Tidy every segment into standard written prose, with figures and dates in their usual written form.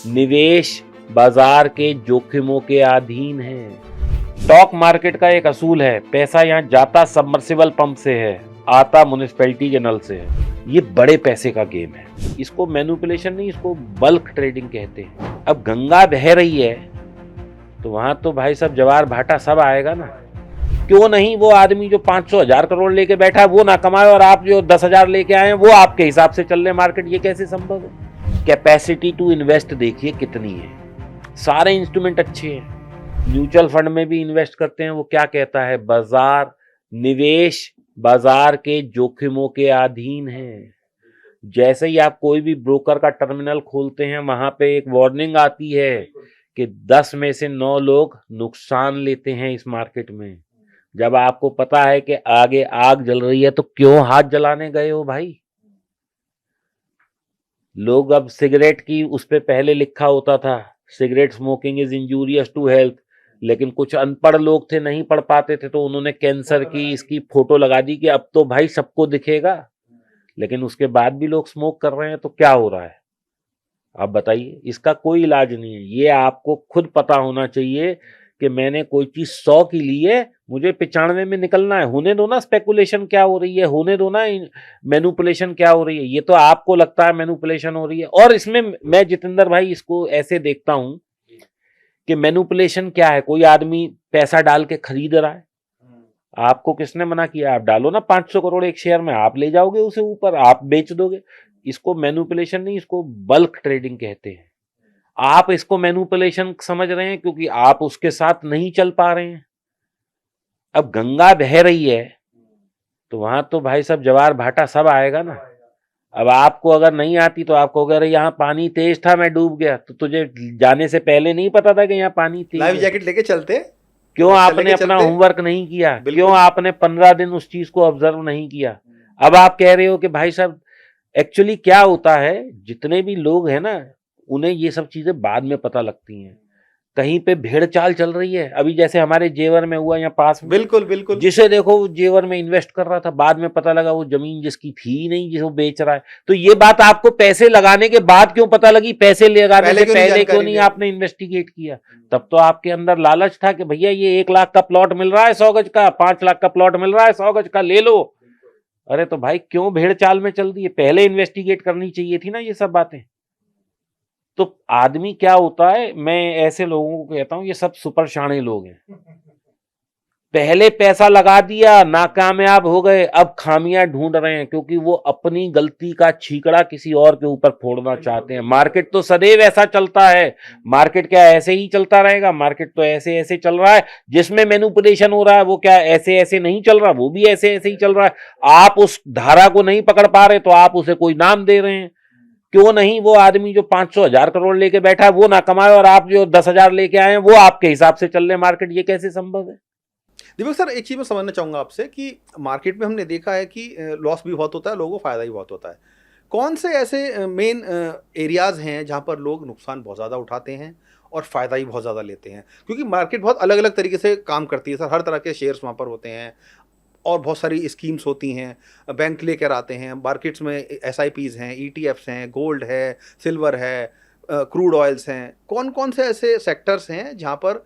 निवेश बाजार के जोखिमों के अधीन है। स्टॉक मार्केट का एक असूल है, पैसा यहाँ जाता सबमर्सिबल पंप से है, आता म्युनिसिपैलिटी के नल से है। ये बड़े पैसे का गेम है, इसको मैनिपुलेशन नहीं, इसको बल्क ट्रेडिंग कहते हैं। अब गंगा बह रही है तो वहां तो भाई सब जवार भाटा सब आएगा ना। क्यों नहीं वो आदमी जो 500,000 करोड़ लेके बैठा है वो ना कमाए और आप जो 10,000 लेके आए हैं वो आपके हिसाब से चल रहे मार्केट, ये कैसे संभव है? कैपेसिटी टू इन्वेस्ट देखिए कितनी है, सारे इंस्ट्रूमेंट अच्छे हैं। म्यूचुअल फंड में भी इन्वेस्ट करते हैं, वो क्या कहता है, बाजार निवेश बाजार के जोखिमों के अधीन है। जैसे ही आप कोई भी ब्रोकर का टर्मिनल खोलते हैं वहां पे एक वार्निंग आती है कि 10 में से 9 लोग नुकसान लेते हैं इस मार्केट में। जब आपको पता है कि आगे आग जल रही है तो क्यों हाथ जलाने गए हो भाई? लोग अब सिगरेट की उस पे पहले लिखा होता था cigarette smoking is injurious to health, लेकिन कुछ अनपढ़ लोग थे, नहीं पढ़ पाते थे, तो उन्होंने कैंसर की इसकी फोटो लगा दी कि अब तो भाई सबको दिखेगा। लेकिन उसके बाद भी लोग स्मोक कर रहे हैं, तो क्या हो रहा है आप बताइए? इसका कोई इलाज नहीं है। ये आपको खुद पता होना चाहिए कि मैंने कोई चीज 100 की ली है, मुझे 95 में निकलना है। होने दो ना स्पेकुलेशन क्या हो रही है, होने दो ना मैनिपुलेशन क्या हो रही है। ये तो आपको लगता है मैनिपुलेशन हो रही है, और इसमें मैं जितेंद्र भाई इसको ऐसे देखता हूं कि मैनिपुलेशन क्या है, कोई आदमी पैसा डाल के खरीद रहा है, आपको किसने मना किया? आप डालो ना 500 करोड़ एक शेयर में, आप ले जाओगे उसे ऊपर, आप बेच दोगे। इसको मैनिपुलेशन नहीं, इसको बल्क ट्रेडिंग कहते हैं। आप इसको मैनिपुलेशन समझ रहे हैं क्योंकि आप उसके साथ नहीं चल पा रहे हैं। अब गंगा बह रही है तो वहां तो भाई सब जवार भाटा सब आएगा ना। अब आपको अगर नहीं आती तो आपको अगर यहाँ पानी तेज था मैं डूब गया, तो तुझे जाने से पहले नहीं पता था कि यहाँ पानी तेज लाइफ है? जैकेट लेके चलते। क्यों आपने अपना होमवर्क नहीं किया? क्यों आपने 15 दिन उस चीज को ऑब्जर्व नहीं किया? अब आप कह रहे हो कि भाई साहब एक्चुअली क्या होता है, जितने भी लोग हैं ना उन्हें ये सब चीजें बाद में पता लगती हैं। कहीं पे भेड़ चाल चल रही है, अभी जैसे हमारे जेवर में हुआ यहाँ पास में, बिल्कुल बिल्कुल, जिसे देखो वो जेवर में इन्वेस्ट कर रहा था, बाद में पता लगा वो जमीन जिसकी थी ही नहीं जिसे वो बेच रहा है। तो ये बात आपको पैसे लगाने के बाद क्यों पता लगी? पैसे लगाने से पहले क्यों नहीं आपने इन्वेस्टिगेट किया? तब तो आपके अंदर लालच था कि भैया ये 1 लाख का प्लॉट मिल रहा है 100 गज का, 5 लाख का प्लॉट मिल रहा है 100 गज का, ले लो। अरे तो भाई क्यों भेड़ चाल में चल दी है? पहले इन्वेस्टिगेट करनी चाहिए थी ना ये सब बातें। तो आदमी क्या होता है, मैं ऐसे लोगों को कहता हूं ये सब सुपर शाणे लोग हैं। पहले पैसा लगा दिया, नाकामयाब हो गए, अब खामियां ढूंढ रहे हैं क्योंकि वो अपनी गलती का छीकड़ा किसी और के ऊपर फोड़ना चाहते हैं। मार्केट तो सदैव ऐसा चलता है। मार्केट क्या ऐसे ही चलता रहेगा? मार्केट तो ऐसे ऐसे चल रहा है। जिसमें मैनिपुलेशन हो रहा है वो क्या ऐसे ऐसे नहीं चल रहा? वो भी ऐसे ऐसे ही चल रहा है। आप उस धारा को नहीं पकड़ पा रहे तो आप उसे कोई नाम दे रहे हैं। क्यों नहीं वो आदमी जो 500,000 करोड़ लेके बैठा है वो ना कमाए और आप जो 10,000 लेके आए हैं वो आपके हिसाब से चल रहे मार्केट, ये कैसे संभव है? दीपक सर, एक चीज़ मैं समझना चाहूँगा आपसे कि मार्केट में हमने देखा है कि लॉस भी बहुत होता है, लोगों को फ़ायदा भी बहुत होता है। कौन से ऐसे मेन एरियाज़ हैं जहाँ पर लोग नुकसान बहुत ज़्यादा उठाते हैं और फ़ायदा ही बहुत ज़्यादा लेते हैं? क्योंकि मार्केट बहुत अलग अलग तरीके से काम करती है सर, हर तरह के शेयर्स वहाँ पर होते हैं और बहुत सारी स्कीम्स होती हैं, बैंक लेकर आते हैं, मार्केट्स में SIPs हैं, ETFs हैं, गोल्ड है, सिल्वर है, क्रूड ऑयल्स हैं। कौन कौन से ऐसे सेक्टर्स हैं जहाँ पर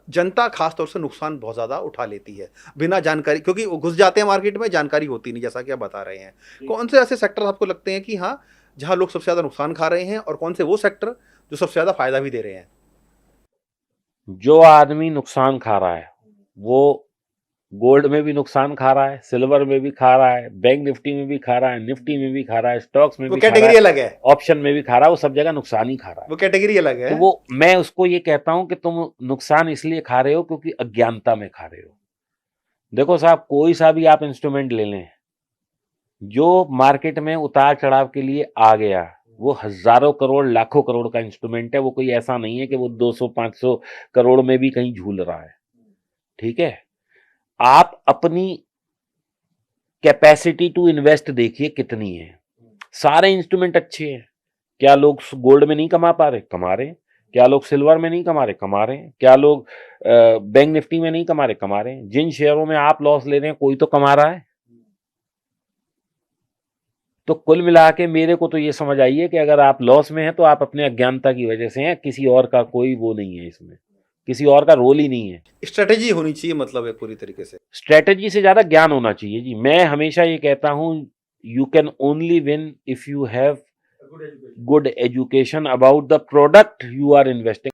जनता खास तौर से नुकसान बहुत ज़्यादा उठा लेती है बिना जानकारी, क्योंकि वो घुस जाते हैं मार्केट में, जानकारी होती नहीं जैसा कि आप बता रहे हैं। कौन से ऐसे सेक्टर आपको लगते हैं कि हाँ जहाँ लोग सबसे ज़्यादा नुकसान खा रहे हैं, और कौन से वो सेक्टर जो सबसे ज़्यादा फायदा भी दे रहे हैं? जो आदमी नुकसान खा रहा है वो गोल्ड में भी नुकसान खा रहा है, सिल्वर में भी खा रहा है, बैंक निफ्टी में भी खा रहा है, निफ्टी में भी खा रहा है, स्टॉक्स में भी खा रहा है, कैटेगरी अलग है, ऑप्शन में भी खा रहा है, वो सब जगह नुकसान ही खा रहा है। वो कैटेगरी अलग है। तो वो मैं उसको ये कहता हूं कि तुम नुकसान इसलिए खा रहे हो क्योंकि अज्ञानता में खा रहे हो। देखो साहब, कोई सा भी आप इंस्ट्रूमेंट ले लें जो मार्केट में उतार चढ़ाव के लिए आ गया, वो हजारों करोड़ लाखों करोड़ का इंस्ट्रूमेंट है। वो कोई ऐसा नहीं है कि वो 200-500 करोड़ में भी कहीं झूल रहा है। ठीक है, आप अपनी कैपेसिटी टू इन्वेस्ट देखिए कितनी है। सारे इंस्ट्रूमेंट अच्छे हैं। क्या लोग गोल्ड में नहीं कमा पा रहे? कमा रहे हैं। क्या लोग सिल्वर में नहीं कमा रहे? कमा रहे हैं। क्या लोग बैंक निफ्टी में नहीं कमा रहे? कमा रहे हैं। जिन शेयरों में आप लॉस ले रहे हैं कोई तो कमा रहा है। तो कुल मिला के मेरे को तो ये समझ आई है कि अगर आप लॉस में हैं तो आप अपने अज्ञानता की वजह से हैं, किसी और का कोई वो नहीं है इसमें, किसी और का रोल ही नहीं है। स्ट्रेटेजी होनी चाहिए मतलब है पूरी तरीके से। स्ट्रेटेजी से ज्यादा ज्ञान होना चाहिए जी। मैं हमेशा ये कहता हूँ, you can only win if you have good education about the product you are investing.